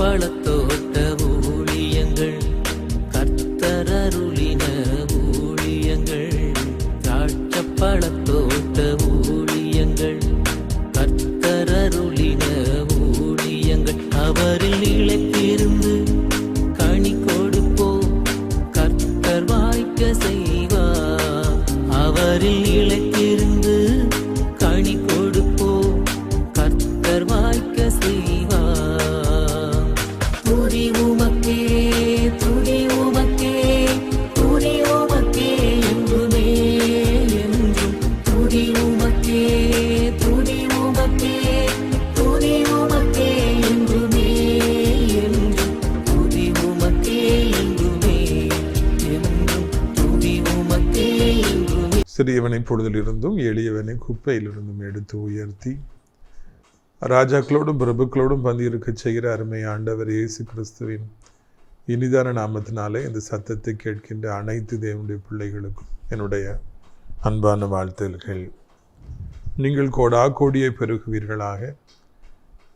பழத்தோட்ட ஊழியங்கள், கர்த்தரருளின ஊழியங்கள். திராட்சை பழத்தோட்ட ஊழியங்கள், கர்த்தரருளின ஊழியங்கள். அவரில் நிலைத்திருந்து கனி கொடுப்போம், கர்த்தர் வாய்க்க செய்வார். அவரில் நிலைத்திருந்து கனி கொடுப்போம், கர்த்தர் வாய்க்க செய்வார். துதி உமக்கே, துதி உமக்கே, துதி உமக்கே என்றுமே என்றும். துதி உமக்கே, துதி உமக்கே, துதி உமக்கே என்றுமே என்றும். துதி உமக்கே என்றுமே என்றும். துதி உமக்கே என்றுமே. சிறியவனை பொழுதிலிருந்தும் எளியவனை குப்பையிலிருந்தும் எடுத்து உயர்த்தி ராஜாக்களோடும் பிரபுக்களோடும் பந்தியிருக்க செய்கிற அருமை ஆண்டவர் இயேசு கிறிஸ்துவின் இனிதான நாமத்தினாலே இந்த சத்தத்தை கேட்கின்ற அனைத்து தேவனுடைய பிள்ளைகளுக்கும் என்னுடைய அன்பான வாழ்த்துக்கள். நீங்கள் கோடா கோடியை பெருகுவீர்களாக,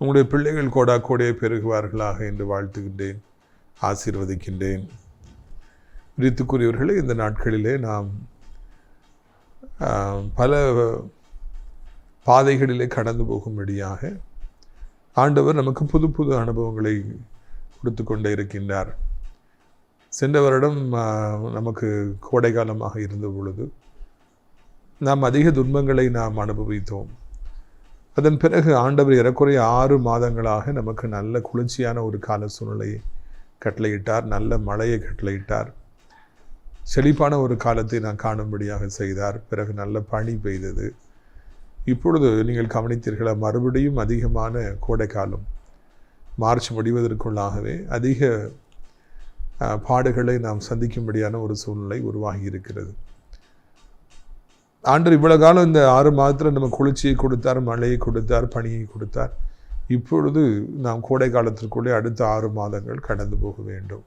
உங்களுடைய பிள்ளைகள் கோடா கோடியை பெருகுவார்களாக என்று வாழ்த்துகின்றேன், ஆசீர்வதிக்கின்றேன். பிரித்துக்குரியவர்களே, இந்த நாட்களிலே நாம் பல பாதைகளிலே கடந்து போகும்படியாக ஆண்டவர் நமக்கு புது புது அனுபவங்களை கொடுத்து கொண்டே இருக்கின்றார். சென்ற வருடம் நமக்கு கோடை காலமாக இருந்த பொழுது நாம் அதிக துன்பங்களை நாம் அனுபவித்தோம். அதன் பிறகு ஆண்டவர் ஏறக்குறைய 6 மாதங்களாக நமக்கு நல்ல குளிர்ச்சியான ஒரு கால சூழ்நிலையை கட்டளையிட்டார், நல்ல மழையை கட்டளையிட்டார், செழிப்பான ஒரு காலத்தை நான் காணும்படியாக செய்தார். பிறகு நல்ல பனி பெய்தது. இப்பொழுது நீங்கள் கவனித்தீர்களா, மறுபடியும் அதிகமான கோடை காலம், மார்ச் முடிவதற்குள்ளாகவே அதிக பாடுகளை நாம் சந்திக்கும்படியான ஒரு சூழ்நிலை உருவாகி இருக்கிறது. ஆண்டவர் இவ்வளவு காலம் இந்த 6 மாதத்தில் நம்ம குளிர்ச்சியை கொடுத்தார், மழையை கொடுத்தார், பனியை கொடுத்தார். இப்பொழுது நாம் கோடை காலத்திற்குள்ளே அடுத்த 6 மாதங்கள் கடந்து போக வேண்டும்.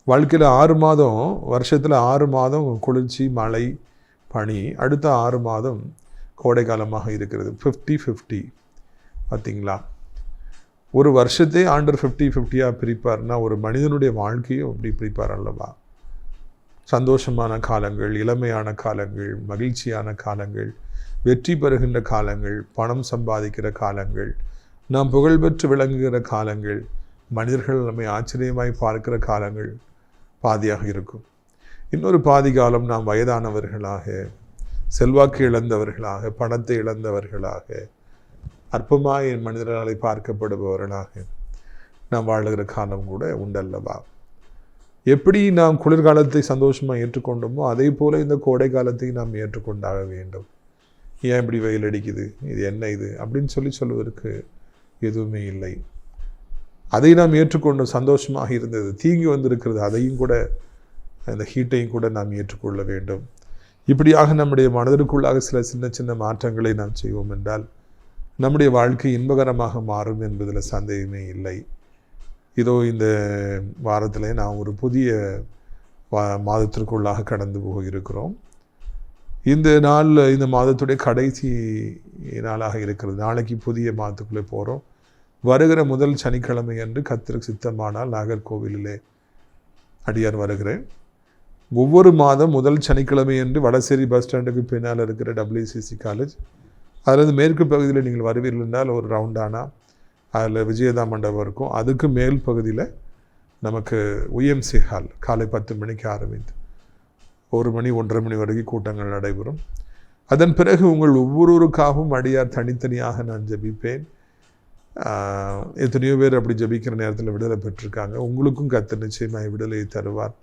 வாழ்க்கையில் 6 மாதம், வருஷத்தில் 6 மாதம் குளிர்ச்சி, மழை, பனி, அடுத்த 6 மாதம் கோடை காலமாக இருக்கிறது. 50-50 பார்த்தீங்களா? ஒரு வருஷத்தை ஆண்டவர் 50-50 பிரிப்பார்னா ஒரு மனிதனுடைய வாழ்க்கையும் அப்படி பிரிப்பார் அல்லவா? சந்தோஷமான காலங்கள், இளமையான காலங்கள், மகிழ்ச்சியான காலங்கள், வெற்றி பெறுகின்ற காலங்கள், பணம் சம்பாதிக்கிற காலங்கள், நாம் புகழ்பெற்று விளங்குகிற காலங்கள், மனிதர்கள் நம்மை ஆச்சரியமாய் பார்க்கிற காலங்கள் பாதியாக இருக்கும். இன்னொரு பாதி காலம் நாம் வயதானவர்களாக, செல்வாக்கு இழந்தவர்களாக, பணத்தை இழந்தவர்களாக, அற்பமாய் மனிதர்களை பார்க்கப்படுபவர்களாக நாம் வாழுகிற காலம் கூட உண்டல்லவா? எப்படி நாம் குளிர்காலத்தை சந்தோஷமாக ஏற்றுக்கொண்டோமோ அதே போல இந்த கோடை காலத்தை நாம் ஏற்றுக்கொண்டாக வேண்டும். ஏன் இப்படி வெயில் அடிக்குது, இது என்ன இது அப்படின்னு சொல்லுவதற்கு எதுவுமே இல்லை. அதை நாம் ஏற்றுக்கொண்டோம், சந்தோஷமாக இருந்தது. தீங்கி வந்திருக்கிறது, அதையும் கூட, அந்த ஹீட்டையும் கூட நாம் ஏற்றுக்கொள்ள வேண்டும். இப்படியாக நம்முடைய மனதிற்குள்ளாக சில சின்ன சின்ன மாற்றங்களை நாம் செய்வோம் என்றால் நம்முடைய வாழ்க்கை இன்பகரமாக மாறும் என்பதில் சந்தேகமே இல்லை. இதோ இந்த வாரத்தில் நாம் ஒரு புதிய மாதத்திற்குள்ளாக கடந்து போக இருக்கிறோம். இந்த நாள் இந்த மாதத்துடைய கடைசி நாளாக இருக்கிறது. நாளைக்கு புதிய மாதத்துக்குள்ளே போகிறோம். வருகிற முதல் சனிக்கிழமை அன்று கர்த்தருக்கு சித்தமானால் நாகர்கோவிலிலே அடியார் வருகிறேன். ஒவ்வொரு மாதம் முதல் சனிக்கிழமை என்று வடசேரி பஸ் ஸ்டாண்டுக்கு பின்னால் இருக்கிற WCC காலேஜ், அதில் மேற்கு பகுதியில் நீங்கள் வருவீர்கள் என்றால் ஒரு ரவுண்டானா, அதில் விஜயதா மண்டபம் இருக்கும். அதுக்கு மேல் பகுதியில் நமக்கு UMC ஹால் காலை 10 மணிக்கு ஆரம்பித்து 1 மணி 1:30 மணி வரைக்கும் கூட்டங்கள் நடைபெறும். அதன் பிறகு உங்கள் ஒவ்வொருவருக்காகவும் அடியார் தனித்தனியாக நான் ஜெபிப்பேன். எத்தனையோ பேர் அப்படி ஜெபிக்கிற நேரத்தில் விடுதலை பெற்றிருக்காங்க. உங்களுக்கும் கர்த்தர் நிச்சயமாக விடுதலையை தருவார்.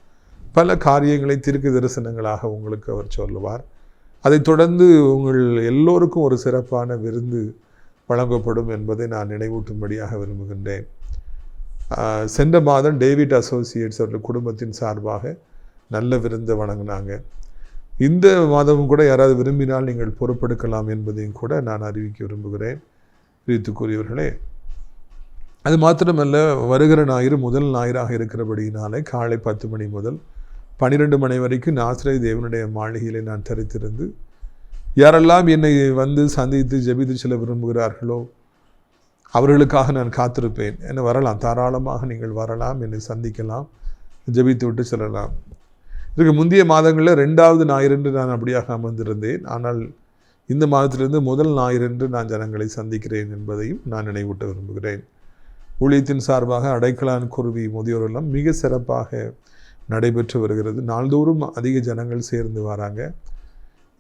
பல காரியங்களை தீர்க்க தரிசனங்களாக உங்களுக்கு அவர் சொல்லுவார். அதைத் தொடர்ந்து உங்கள் எல்லோருக்கும் ஒரு சிறப்பான விருந்து வழங்கப்படும் என்பதை நான் நினைவூட்டும்படியாக விரும்புகின்றேன். சென்ற மாதம் டேவிட் அசோசியேட்ஸ் அவர்கள் குடும்பத்தின் சார்பாக நல்ல விருந்தை வழங்கினாங்க. இந்த மாதமும் கூட யாராவது விரும்பினால் நீங்கள் பொறுப்பெடுக்கலாம் என்பதையும் கூட நான் அறிவிக்க விரும்புகிறேன். பிரித்துக்குரியவர்களே, அது மாத்திரமல்ல, வருகிற ஞாயிறு முதல் ஞாயிறாக இருக்கிறபடியினாலே காலை 10 மணி முதல் 12 மணி வரைக்கும் நாசரேத் தேவனுடைய மாளிகையிலே நான் தரித்திருந்து யாரெல்லாம் என்னை வந்து சந்தித்து ஜெபித்து செல்ல விரும்புகிறார்களோ அவர்களுக்காக நான் காத்திருப்பேன். என்ன வரலாம், தாராளமாக நீங்கள் வரலாம், என்னை சந்திக்கலாம், ஜெபித்து விட்டு செல்லலாம். இதுக்கு முந்தைய மாதங்களில் 2வது ஞாயிறன்று நான் அப்படியாக அமர்ந்திருந்தேன். ஆனால் இந்த மாதத்திலிருந்து முதல் ஞாயிறன்று நான் ஜனங்களை சந்திக்கிறேன் என்பதையும் நான் நினைவூட்ட விரும்புகிறேன். ஊழியத்தின் சார்பாக அடைக்கலான் குருவி முதியோர் இல்லம் மிக சிறப்பாக நடைபெற்று வருகிறது. நாள்தோறும் அதிக ஜனங்கள் சேர்ந்து வராங்க.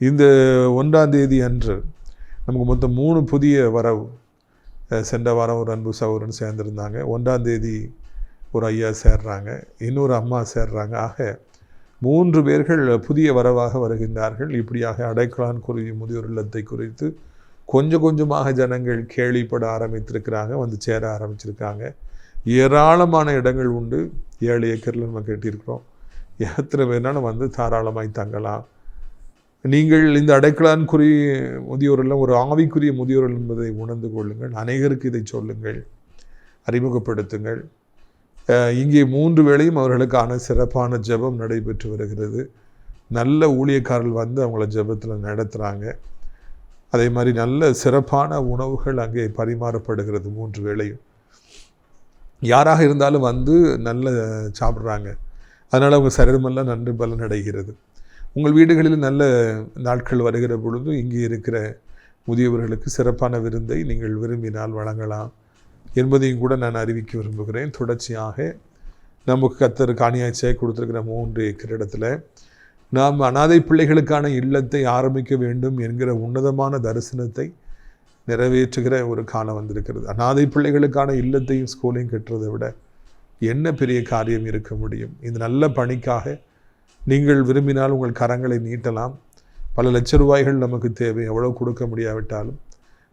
இந்த 1ஆம் தேதி அன்று நமக்கு மொத்தம் 3 புதிய வரவு. சென்ற வாரம் ஒரு அன்பு சகோதரன் சேர்ந்துருந்தாங்க. 1ஆம் தேதி ஒரு ஐயா சேர்றாங்க, இன்னொரு அம்மா சேர்றாங்க. ஆக 3 பேர்கள் புதிய வரவாக வருகின்றார்கள். இப்படியாக அடைக்கலான் குருவி முதியோர் இல்லத்தை குறித்து கொஞ்சம் கொஞ்சமாக ஜனங்கள் கேள்விப்பட ஆரம்பித்திருக்கிறாங்க, வந்து சேர ஆரம்பிச்சிருக்காங்க. ஏராளமான இடங்கள் உண்டு. 7 ஏக்கரில் நம்ம கட்டியிருக்கிறோம். எத்தனை பேர்னாலும் வந்து தாராளமாய் தங்கலாம். நீங்கள் இந்த அடைக்கலான் குருவி முதியோர் இல்லம் ஒரு ஆவிக்குரிய முதியோர் என்பதை உணர்ந்து கொள்ளுங்கள். அநேகருக்கு இதை சொல்லுங்கள், அறிமுகப்படுத்துங்கள். இங்கே 3 வேளையும் அவர்களுக்கான சிறப்பான ஜெபம் நடைபெற்று வருகிறது. நல்ல ஊழியக்காரர்கள் வந்து அவங்கள ஜெபத்தில் நடத்துகிறாங்க. அதே மாதிரி நல்ல சிறப்பான உணவுகள் அங்கே பரிமாறப்படுகிறது 3 வேளையும். யாராக இருந்தாலும் வந்து நல்ல சாப்பிட்றாங்க. அதனால் அவங்க சரீரமெல்லாம் நன்று பலன் அடைகிறது. உங்கள் வீடுகளில் நல்ல நாட்கள் வருகிற பொழுது இங்கே இருக்கிற முதியவர்களுக்கு சிறப்பான விருந்தை நீங்கள் விரும்பினால் வழங்கலாம் என்பதையும் கூட நான் அறிவிக்க விரும்புகிறேன். தொடர்ச்சியாக நமக்கு கர்த்தர் காணியாட்சியாக கொடுத்துருக்கிற 3 ஏக்கர் இடத்துல நாம் அனாதை பிள்ளைகளுக்கான இல்லத்தை ஆரம்பிக்க வேண்டும் என்கிற உன்னதமான தரிசனத்தை நிறைவேற்றுகிற ஒரு காலம் வந்திருக்கிறது. அனாதை பிள்ளைகளுக்கான இல்லத்தையும் ஸ்கூலையும் கட்டுறதை விட என்ன பெரிய காரியம் இருக்க முடியும்? இந்த நல்ல பணிக்காக நீங்கள் விரும்பினால் உங்கள் கரங்களை நீட்டலாம். பல லட்ச ரூபாய்கள் நமக்கு தேவை. எவ்வளோ கொடுக்க முடியாவிட்டாலும்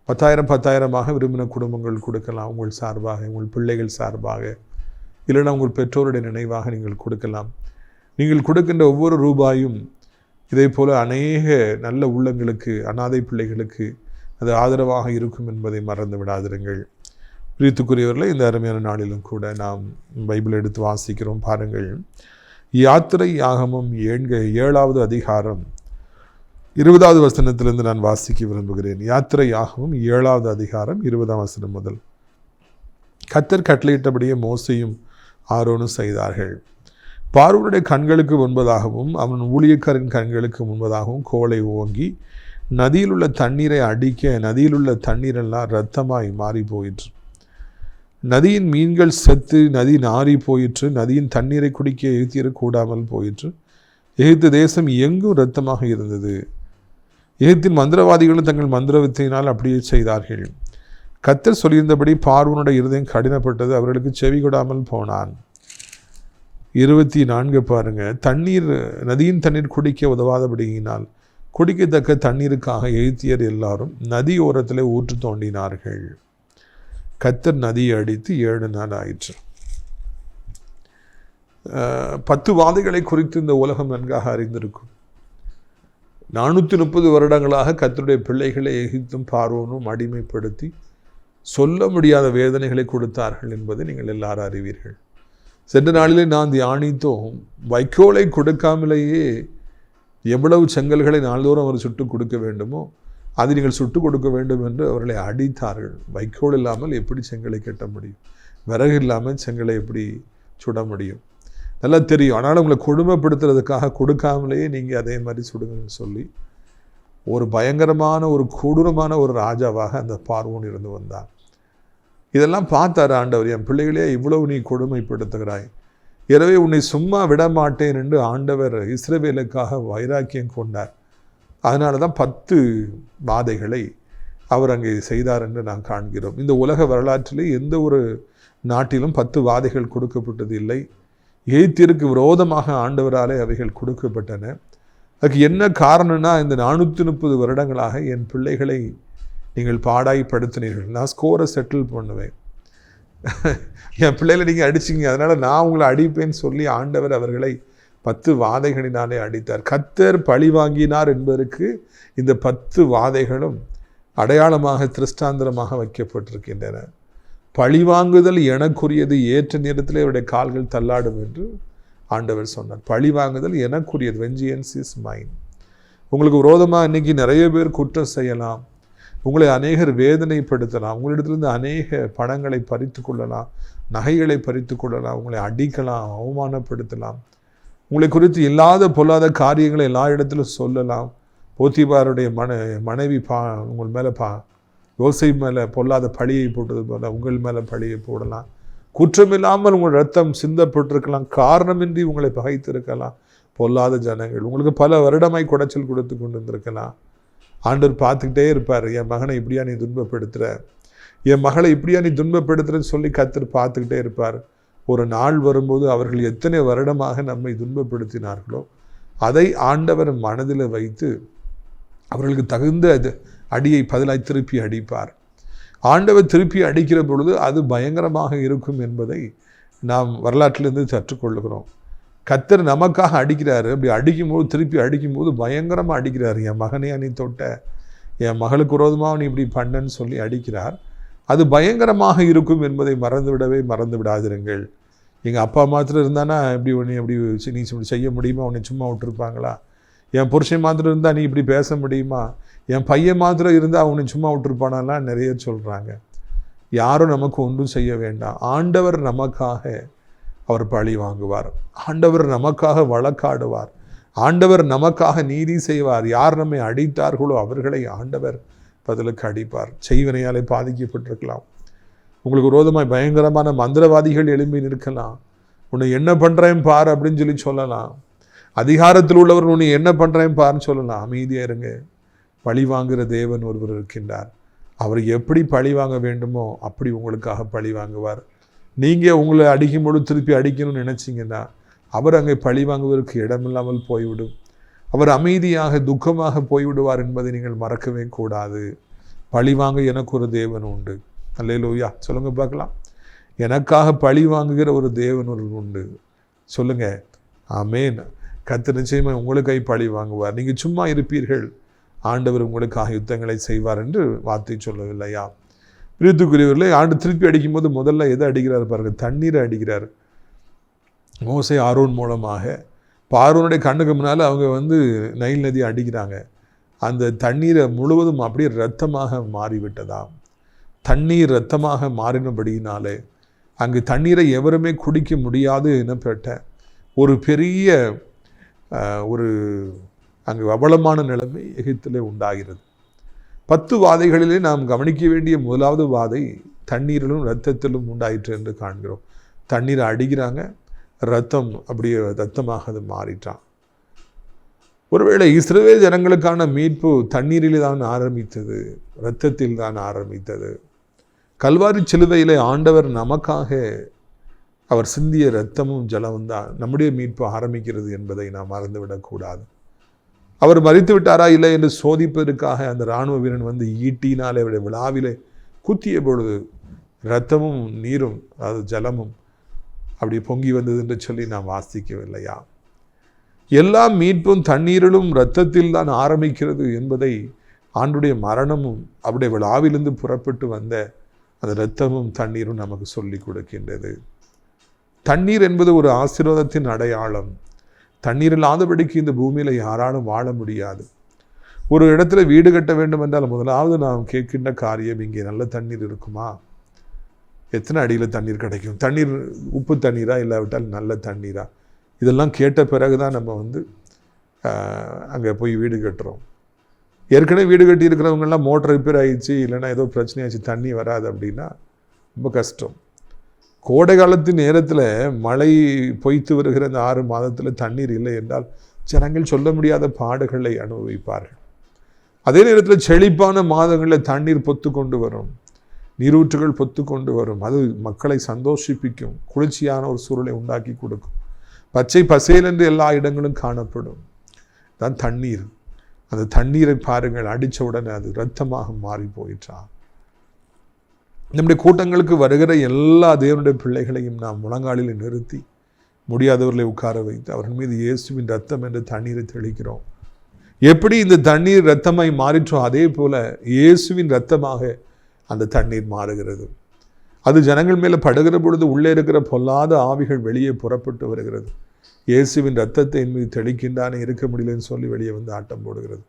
10,000 விரும்பின குடும்பங்கள் கொடுக்கலாம். உங்கள் சார்பாக, உங்கள் பிள்ளைகள் சார்பாக, இல்லைன்னா உங்கள் பெற்றோருடைய நினைவாக நீங்கள் கொடுக்கலாம். நீங்கள் கொடுக்கின்ற ஒவ்வொரு ரூபாயும் இதே போல் அநேக நல்ல உள்ளங்களுக்கு, அனாதை பிள்ளைகளுக்கு அது ஆதரவாக இருக்கும் என்பதை மறந்து விடாதிருங்கள். பிரியத்துக்குரியவர்களை, இந்த அருமையான நாளிலும் கூட நாம் பைபிள் எடுத்து வாசிக்கிறோம். பாருங்கள், யாத்திரை ஆகமம் 7வது அதிகாரம் 20வது வசனத்திலிருந்து நான் வாசிக்க விரும்புகிறேன். யாத்திரை ஆகமம் 7வது அதிகாரம் 20ஆம் வசனம் முதல். கர்த்தர் கட்டளையிட்டபடியே மோசேயும் ஆரோனும் செய்தார்கள். பார்வோனுடைய கண்களுக்கு முன்பதாகவும் அவன் ஊழியக்காரின் கண்களுக்கு முன்பதாகவும் கோலை ஓங்கி நதியில் உள்ள தண்ணீரை அடிக்க நதியில் உள்ள தண்ணீரெல்லாம் இரத்தமாய் மாறி போயிற்று. நதியின் மீன்கள் செத்து நதி நாறி போயிற்று. நதியின் தண்ணீரை குடிக்க எகிப்தியர் கூடாமல் போயிற்று. எகிப்து தேசம் எங்கும் இரத்தமாக இருந்தது. எகிப்தின் மந்திரவாதிகளும் தங்கள் மந்திரவித்தையினால் அப்படியே செய்தார்கள். கர்த்தர் சொல்லியிருந்தபடி பார்வோனுடைய இருதயம் கடினப்பட்டது, அவர்களுக்கு செவி கொடாமல் போனான். 24 பாருங்க, நதியின் தண்ணீர் குடிக்க உதவாதபடியினால் குடிக்கத்தக்க தண்ணீருக்காக எகிப்தியர் எல்லாரும் நதி ஓரத்தில் ஊற்று தோண்டினார்கள். கர்த்தர் நதியை அடித்து 7 நாள் ஆயிற்று. 10 வாதைகளை குறித்து இந்த உலகம் நன்காக அறிந்திருக்கும். 430 வருடங்களாக கர்த்தருடைய பிள்ளைகளை எகிப்தும் பார்வோனும் அடிமைப்படுத்தி சொல்ல முடியாத வேதனைகளை கொடுத்தார்கள் என்பதை நீங்கள் எல்லாரும் அறிவீர்கள். சென்ற நாளிலே நான் தியானித்தோம், வைக்கோலை கொடுக்காமலேயே எவ்வளவு செங்கல்களை நாள்தோறும் அவர் சுட்டு கொடுக்க வேண்டுமோ அதை நீங்கள் சுட்டு கொடுக்க வேண்டும் என்று அவர்களை அடித்தார்கள். வைக்கோல் இல்லாமல் எப்படி செங்கலை கட்ட முடியும்? விறகு இல்லாமல் செங்கலை எப்படி சுட முடியும்? நல்லா தெரியும். ஆனால் உங்களை கொடுமைப்படுத்துறதுக்காக கொடுக்காமலேயே நீங்கள் அதே மாதிரி சுடுங்கன்னு சொல்லி ஒரு பயங்கரமான ஒரு கொடூரமான ஒரு ராஜாவாக அந்த பார்வோன் இருந்து வந்தான். இதெல்லாம் பார்த்தார் ஆண்டவர், என் பிள்ளைகளே இவ்வளவு நீ கொடுமைப்படுத்துகிறாய், எனவே உன்னை சும்மா விட மாட்டேன் என்று ஆண்டவர் இஸ்ரவேலுக்காக வைராக்கியம் கொண்டார். அதனால தான் 10 வாதைகளை அவர் அங்கே செய்தார் என்று நாம் காண்கிறோம். இந்த உலக வரலாற்றிலே எந்த ஒரு நாட்டிலும் 10 வாதைகள் கொடுக்கப்பட்டது இல்லை. எகிப்தியருக்கு விரோதமாக ஆண்டவராலே அவைகள் கொடுக்கப்பட்டன. அதுக்கு என்ன காரணம்னா, இந்த 430 வருடங்களாக என் பிள்ளைகளை நீங்கள் பாடாய்ப்படுத்தினீர்கள், நான் ஸ்கோரை செட்டில் பண்ணுவேன், என் பிள்ளைகளை நீங்கள் அடிச்சிங்க, அதனால் நான் உங்களை அடிப்பேன்னு சொல்லி ஆண்டவர் அவர்களை 10 வாதைகளினாலே அடித்தார். கர்த்தர் பழி வாங்கினார் என்பதற்கு இந்த 10 வாதைகளும் அடையாளமாக திருஷ்டாந்திரமாக வைக்கப்பட்டிருக்கின்றன. பழிவாங்குதல் எனக்குரியது, ஏற்ற நேரத்தில் அவருடைய கால்கள் தள்ளாடும் என்று ஆண்டவர் சொன்னார். பழிவாங்குதல் எனக்குரியது, வெஞ்சியன்ஸ் இஸ் மைன். உங்களுக்கு விரோதமாக இன்றைக்கி நிறைய பேர் குற்றம் செய்யலாம், உங்களை அநேகர் வேதனைப்படுத்தலாம், உங்களிடத்திலிருந்து அநேக பணங்களை பறித்து கொள்ளலாம், நகைகளை பறித்து கொள்ளலாம், உங்களை அடிக்கலாம், அவமானப்படுத்தலாம், உங்களை குறித்து இல்லாத பொல்லாத காரியங்களை எல்லா இடத்திலும் சொல்லலாம். போத்திபாருடைய மனைவி உங்கள் மேலே யோசேப்பு மேலே பொல்லாத பழியை போட்டது போல உங்கள் மேலே பழியை போடலாம். குற்றமில்லாமல் உங்கள் ரத்தம் சிந்தப்பட்டிருக்கலாம், காரணமின்றி உங்களை பகைத்திருக்கலாம் பொல்லாத ஜனங்கள். உங்களுக்கு பல வருடமாய் குடைச்சல் கொடுத்து கொண்டு இருந்திருக்கலாம். ஆண்டவர் பார்த்துக்கிட்டே இருப்பார், என் மகனை இப்படியா நீ துன்பப்படுத்துகிற, என் மகளை இப்படியா நீ துன்பப்படுத்துறன்னு சொல்லி கர்த்தர் பார்த்துக்கிட்டே இருப்பார். ஒரு நாள் வரும்போது அவர்கள் எத்தனை வருடமாக நம்மை துன்பப்படுத்தினார்களோ அதை ஆண்டவர் மனதில் வைத்து அவர்களுக்கு தகுந்த அடியை பதிலாய் திருப்பி அடிப்பார். ஆண்டவர் திருப்பி அடிக்கிற பொழுது அது பயங்கரமாக இருக்கும் என்பதை நாம் வரலாற்றிலிருந்து கற்றுக்கொள்ளுகிறோம். கர்த்தர் நமக்காக அடிக்கிறாரு. அப்படி அடிக்கும்போது திருப்பி அடிக்கும்போது பயங்கரமாக அடிக்கிறார். என் மகனையா நீ தொட்ட, என் மகளுக்கு விரோதமாக நீ இப்படி பண்ணன்னு சொல்லி அடிக்கிறார். அது பயங்கரமாக இருக்கும் என்பதை மறந்து விடாதிருங்கள். எங்கள் அப்பா மாத்திரம் இருந்தானா இப்படி நீ இப்படி செய்ய முடியுமா, உன்னை சும்மா விட்டுருப்பாங்களா? என் புருஷன் மாத்திரம் இருந்தால் நீ இப்படி பேச முடியுமா? என் பையன் மாத்திரம் இருந்தால் அவனை சும்மா விட்டுருப்பானாலாம் நிறைய சொல்கிறாங்க. யாரும் நமக்கு ஒன்றும் செய்ய வேண்டாம். ஆண்டவர் நமக்காக அவர் பழி வாங்குவார். ஆண்டவர் நமக்காக வழக்காடுவார். ஆண்டவர் நமக்காக நீதி செய்வார். யார் நம்மை அடித்தார்களோ அவர்களை ஆண்டவர் பதிலுக்கு அடிப்பார். செய்வினையாலே பாதிக்கப்பட்டிருக்கலாம், உங்களுக்கு விரோதமாய் பயங்கரமான மந்திரவாதிகள் எழும்பி நிற்கலாம், உன்னை என்ன பண்ணுறேன் பார் அப்படின்னு சொல்லலாம். அதிகாரத்தில் உள்ளவர் உன்னை என்ன பண்ணுறேன் பாருன்னு சொல்லலாம். அமைதியாக இருங்க. பழி வாங்குகிற தேவன் ஒருவர் இருக்கின்றார். அவர் எப்படி பழி வாங்க வேண்டுமோ அப்படி உங்களுக்காக பழி வாங்குவார். நீங்கள் உங்களை அடிக்கும்போது திருப்பி அடிக்கணும்னு நினச்சிங்கன்னா அவர் அங்கே பழி வாங்குவதற்கு இடமில்லாமல் போய்விடும். அவர் அமைதியாக துக்கமாக போய்விடுவார் என்பதை நீங்கள் மறக்கவே கூடாது. பழி வாங்க எனக்கு ஒரு தேவன் உண்டு. அல்லேலூயா சொல்லுங்க பார்க்கலாம். எனக்காக பழி வாங்குகிற ஒரு தேவன் ஒரு உண்டு. சொல்லுங்க ஆமென். கர்த்தர் நிச்சயமாக உங்களுக்காக பழி வாங்குவார். நீங்கள் சும்மா இருப்பீர்கள், ஆண்டவர் உங்களுக்காக யுத்தங்களை செய்வார் என்று வார்த்தை சொல்லவில்லையா? பிரியத்துக்குரியவர்களே, ஆண்டு திருப்பி அடிக்கும்போது முதல்ல எதை அடிக்கிறார் பாருங்கள், தண்ணீரை அடிக்கிறார். மோசே ஆரோன் மூலமாக பார்வோனுடைய கண்ணுக்கு முன்னால் அவங்க நைல் நதியை அடிக்கிறாங்க. அந்த தண்ணீரை முழுவதும் அப்படியே இரத்தமாக மாறிவிட்டதாம். தண்ணீர் இரத்தமாக மாறினபடியினாலே அங்கு தண்ணீரை எவருமே குடிக்க முடியாது எனப்பட்ட ஒரு பெரிய அங்கு அவலமான நிலைமை எகிப்திலே உண்டாகிறது. 10 வாதைகளிலே நாம் கவனிக்க வேண்டிய முதலாவது வாதை தண்ணீரிலும் இரத்தத்திலும் உண்டாயிற்று என்று காண்கிறோம். தண்ணீரை அடிக்கிறாங்க, இரத்தம் அப்படியே இரத்தமாக அது மாறிட்டான். ஒருவேளை இஸ்ரவேல் ஜனங்களுக்கான மீட்பு தண்ணீரில் தான் ஆரம்பித்தது, இரத்தத்தில் தான் ஆரம்பித்தது. கல்வாரி சிலுவையிலே ஆண்டவர் நமக்காக அவர் சிந்திய இரத்தமும் ஜலமும் தான் நம்முடைய மீட்பு ஆரம்பிக்கிறது என்பதை நாம் மறந்துவிடக்கூடாது. அவர் மரித்து விட்டாரா இல்லை என்று சோதிப்பதற்காக அந்த இராணுவ வீரன் ஈட்டினாலே அவருடைய விழாவிலே குத்திய பொழுது இரத்தமும் நீரும் அதாவது ஜலமும் அப்படி பொங்கி வந்தது என்று சொல்லி நாம் வாசிக்கவில்லையா? எல்லா மீட்பும் தண்ணீரிலும் இரத்தத்தில் தான் ஆரம்பிக்கிறது என்பதை ஆண்டுடைய மரணமும் அவருடைய விழாவிலிருந்து புறப்பட்டு வந்த அந்த இரத்தமும் தண்ணீரும் நமக்கு சொல்லி கொடுக்கின்றது. தண்ணீர் என்பது ஒரு ஆசீர்வாதத்தின் அடையாளம். தண்ணீர் இல்லாதபடிக்கு இந்த பூமியில் யாராலும் வாழ முடியாது. ஒரு இடத்துல வீடு கட்ட வேண்டும் என்றால் முதலாவது நாம் கேட்கின்ற காரியம், இங்கே நல்ல தண்ணீர் இருக்குமா? எத்தனை அடியில் தண்ணீர் கிடைக்கும்? தண்ணீர் உப்பு தண்ணீரா இல்லாவிட்டால் நல்ல தண்ணீரா? இதெல்லாம் கேட்ட பிறகு தான் நம்ம அங்கே போய் வீடு கட்டுறோம். ஏற்கனவே வீடு கட்டி இருக்கிறவங்கெல்லாம் மோட்டர் ரிப்பேர் ஆகிடுச்சு, இல்லைன்னா ஏதோ பிரச்சனையாச்சு, தண்ணி வராது அப்படின்னா ரொம்ப கஷ்டம். கோடை காலத்தின் நேரத்தில் மழை பொய்த்து வருகிற இந்த 6 மாதத்தில் தண்ணீர் இல்லை என்றால் ஜனங்கள் சொல்ல முடியாத பாடுகளை அனுபவிப்பார்கள். அதே நேரத்தில் செழிப்பான மாதங்களில் தண்ணீர் பொத்து கொண்டு வரும், நீரூற்றுகள் பொத்து கொண்டு வரும். அது மக்களை சந்தோஷிப்பிக்கும், குளிர்ச்சியான ஒரு சூழலை உண்டாக்கி கொடுக்கும். பச்சை பசேல் என்று எல்லா இடங்களும் காணப்படும். தான் தண்ணீர். அந்த தண்ணீரை பாருங்கள், அடித்த உடனே அது இரத்தமாக மாறி போயிற்றான். நம்முடைய கூட்டங்களுக்கு வருகிற எல்லா தேவனுடைய பிள்ளைகளையும் நாம் முழங்காலில் நிறுத்தி முடியாதவர்களை உட்கார வைத்து அவர்கள் மீது இயேசுவின் இரத்தம் என்று தண்ணீரை தெளிக்கிறோம். எப்படி இந்த தண்ணீர் இரத்தமாய் மாறிற்றோ அதே போல இயேசுவின் இரத்தமாக அந்த தண்ணீர் மாறுகிறது. அது ஜனங்கள் மேலே படுகிற பொழுது உள்ளே இருக்கிற பொல்லாத ஆவிகள் வெளியே புறப்பட்டு வருகிறது. இயேசுவின் இரத்தத்தை என் மீது தெளிக்கின்றானே, இருக்க முடியலன்னு சொல்லி வெளியே ஆட்டம் போடுகிறது.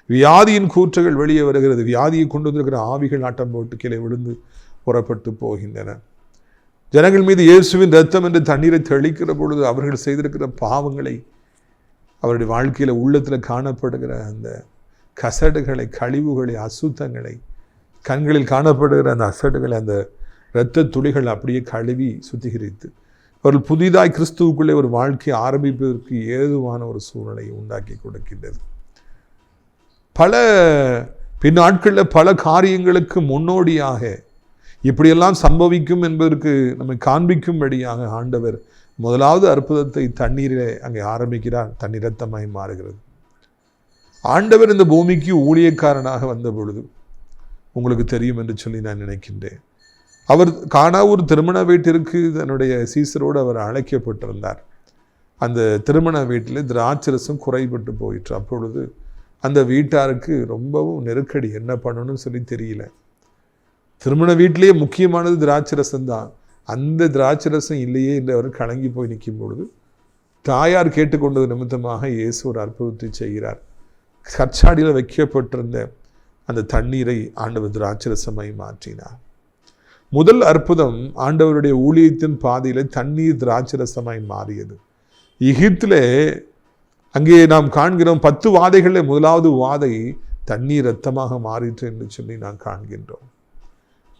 வியாதியின் கூற்றுகள் வெளியே வருகிறது. வியாதியை கொண்டு வந்திருக்கிற ஆவிகள் ஆட்டம் போட்டு கீழே விழுந்து புறப்பட்டு போகின்றன. ஜனங்கள் மீது இயேசுவின் இரத்தம் என்று தண்ணீரை தெளிக்கிற பொழுது அவர்கள் செய்திருக்கிற பாவங்களை, அவருடைய வாழ்க்கையில் உள்ளத்தில் காணப்படுகிற அந்த கசடுகளை, கழிவுகளை, அசுத்தங்களை, கண்களில் காணப்படுகிற அந்த அசடுகளை, அந்த இரத்த துளிகள் அப்படியே கழுவி சுத்திகரித்து அவர்கள் புதிதாய் கிறிஸ்துவுக்குள்ளே ஒரு வாழ்க்கையை ஆரம்பிப்பதற்கு ஏதுவான ஒரு சூழ்நிலையை உண்டாக்கி கொடுக்கின்றது. பல பின்னாட்களில் பல காரியங்களுக்கு முன்னோடியாக இப்படியெல்லாம் சம்பவிக்கும் என்பதற்கு நம்மை காண்பிக்கும்படியாக ஆண்டவர் முதலாவது அற்புதத்தை தண்ணீரிலே அங்கே ஆரம்பிக்கிறார். தண்ணீர் இரத்தமாய் மாறுகிறது. ஆண்டவர் இந்த பூமிக்கு ஊழியக்காரனாக வந்த பொழுது உங்களுக்கு தெரியும் என்று சொல்லி நான் நினைக்கின்றேன். அவர் கானாவூர் திருமண வீட்டிற்கு தன்னுடைய சீசரோடு அவர் அழைக்கப்பட்டிருந்தார். அந்த திருமண வீட்டில் திராட்சரசம் குறைபட்டு போயிற்று. அப்பொழுது அந்த வீட்டாருக்கு ரொம்பவும் நெருக்கடி, என்ன பண்ணணும்னு சொல்லி தெரியல. திருமண வீட்டிலேயே முக்கியமானது திராட்சரசம் தான். அந்த திராட்சரசம் இல்லையே என்று அவர் கலங்கி போய் நிற்கும் பொழுது தாயார் கேட்டுக்கொண்டது நிமித்தமாக இயேசு ஒரு அற்புதத்தை செய்கிறார். கற்சாடியில் வைக்கப்பட்டிருந்த அந்த தண்ணீரை ஆண்டவர் திராட்சரசமாய் மாற்றினார். முதல் அற்புதம் ஆண்டவருடைய ஊழியத்தின் பாதையில தண்ணீர் திராட்சரசமாய் மாறியது. எகிப்திலே அங்கே நாம் காண்கிறோம் 10 வாதைகளில் முதலாவது வாதை தண்ணீர் இரத்தமாக மாறிற்று என்று சொல்லி நாம் காண்கின்றோம்.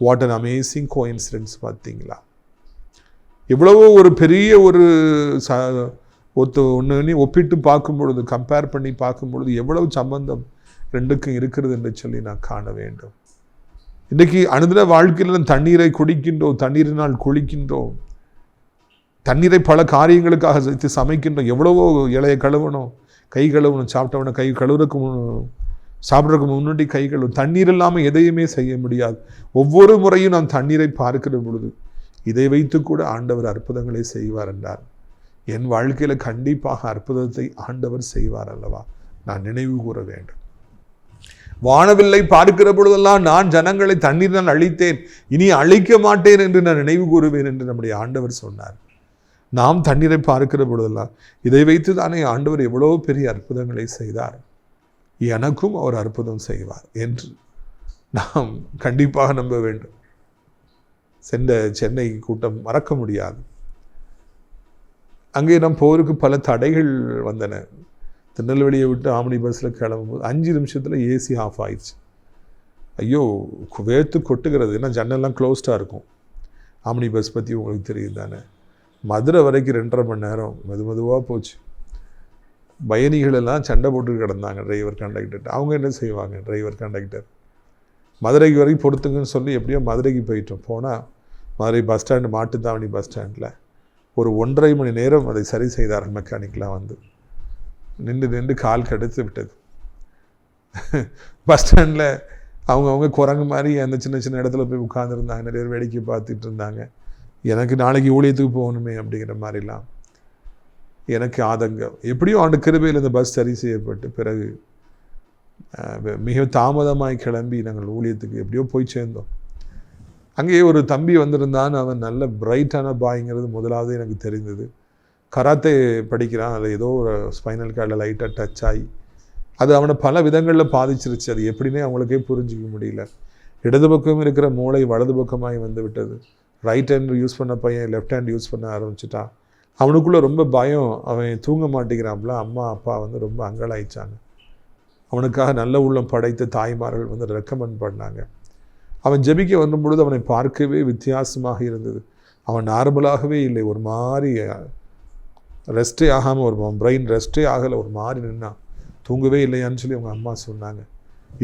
வாட் அன் அமேசிங் கோஇன்சிடென்ஸ் பார்த்தீங்களா? எவ்வளவோ ஒரு பெரிய ஒரு ஒன்று ஒப்பிட்டு பார்க்கும் பொழுது, கம்பேர் பண்ணி பார்க்கும் பொழுது எவ்வளவு சம்பந்தம் ரெண்டுக்கும் இருக்கிறது என்று சொல்லி நான் காண வேண்டும். இன்றைக்கு அனுதின வாழ்க்கையில் தண்ணீரை குடிக்கின்றோம், தண்ணீரினால் குளிக்கின்றோம், தண்ணீரை பல காரியங்களுக்காக சேர்த்து சமைக்கின்றோம். எவ்வளவோ இலையை கழுவணும், கை கழுவணும், சாப்பிட்டவன கை கழுவுறதுக்கு சாப்பிட்றதுக்கு முன்னாடி கை கழுவும். தண்ணீர் இல்லாமல் எதையுமே செய்ய முடியாது. ஒவ்வொரு முறையும் நாம் தண்ணீரை பார்க்கிற பொழுது இதை வைத்து கூட ஆண்டவர் அற்புதங்களை செய்வார் என்றார். என் வாழ்க்கையில் கண்டிப்பாக அற்புதத்தை ஆண்டவர் செய்வார் அல்லவா? நான் நினைவு கூற வேண்டும். வானவில்லை பார்க்கிற பொழுதெல்லாம் நான் ஜனங்களை தண்ணீரினால் அழித்தேன், இனி அழிக்க மாட்டேன் என்று நான் நினைவு கூறுவேன் என்று நம்முடைய ஆண்டவர் சொன்னார். நாம் தண்ணீரை பார்க்கிற பொழுதெல்லாம் இதை வைத்து தானே ஆண்டவர் எவ்வளோ பெரிய அற்புதங்களை செய்தார். எனக்கும் அவர் அற்புதம் செய்வார் என்று நாம் கண்டிப்பாக நம்ப வேண்டும். சென்ற சென்னை கூட்டம் மறக்க முடியாது. அங்கே நம் போருக்கு பல தடைகள் வந்தன. திருநெல்வேலியை விட்டு ஆம்னி பஸ்ஸில் கிளம்பும்போது 5 நிமிஷத்தில் ஏசி ஆஃப் ஆயிடுச்சு. ஐயோ, வேர்த்து கொட்டுகிறது. ஏன்னா ஜன்னெல்லாம் க்ளோஸ்டாக இருக்கும். ஆம்னி பஸ் பற்றி உங்களுக்கு தெரியும் தானே. மதுரை வரைக்கும் 2.5 மணி நேரம் மெதுவாக போச்சு. பயணிகள் எல்லாம் சண்டை போட்டு கிடந்தாங்க டிரைவர் கண்டக்டர். அவங்க என்ன செய்வாங்க? டிரைவர் கண்டக்டர் மதுரைக்கு வரைக்கும் பொறுத்துங்கன்னு சொல்லி எப்படியோ மதுரைக்கு போயிட்டோம். போனால் Madurai bus stand, Mattuthavani bus ஸ்டாண்டில் ஒரு 1.5 மணி நேரம் அதை சரி செய்தார்கள். மெக்கானிக்கெலாம் வந்து நின்று கால் கெடுத்து விட்டது. பஸ் ஸ்டாண்டில் அவங்க குரங்கு மாதிரி அந்த சின்ன இடத்துல போய் உட்காந்துருந்தாங்க. நிறைய பேர் வேடிக்கை பார்த்துட்டு இருந்தாங்க. எனக்கு நாளைக்கு ஊழியத்துக்கு போகணுமே அப்படிங்கிற மாதிரிலாம் எனக்கு ஆதங்கம். எப்படியும் ஆண்டு கிருபையில் இந்த பஸ் சரி செய்யப்பட்டு பிறகு மிக தாமதமாய் கிளம்பி நாங்கள் ஊழியத்துக்கு எப்படியோ போய் சேர்ந்தோம். அங்கேயே ஒரு தம்பி வந்திருந்தான். அவன் நல்ல பிரைட்டான பாய்ங்கிறது முதலாவது எனக்கு தெரிந்தது. கராத்தே படிக்கிறான். அதில் ஏதோ ஒரு ஸ்பைனல் கார்டில் லைட்டாக டச் ஆகி அது அவனை பல விதங்களில் பாதிச்சிருச்சு. அது எப்படின்னே அவங்களுக்கே புரிஞ்சிக்க முடியல. இடது பக்கம் இருக்கிற மூளை வலது பக்கமாகி வந்து விட்டது. ரைட் ஹேண்ட் யூஸ் பண்ண பையன் லெஃப்ட் ஹேண்ட் யூஸ் பண்ண ஆரம்பிச்சிட்டான். அவனுக்குள்ளே ரொம்ப பயம். அவன் தூங்க மாட்டேங்கிறான்ல. அம்மா அப்பா வந்து ரொம்ப அங்கலாயிச்சாங்க. அவனுக்காக நல்ல உள்ளம் படைத்த தாய்மார்கள் வந்து ரெக்கமெண்ட் பண்ணாங்க. அவன் ஜெபிக்க வரும் பொழுது அவனை பார்க்கவே வித்தியாசமாக இருந்தது. அவன் நார்மலாகவே இல்லை. ஒரு மாதிரி ரெஸ்ட்டே ஆகாமல், ஒரு பிரெயின் ரெஸ்ட்டே ஆகலை, ஒரு மாதிரி நின்னான். தூங்கவே இல்லையான்னு சொல்லி அவங்க அம்மா சொன்னாங்க.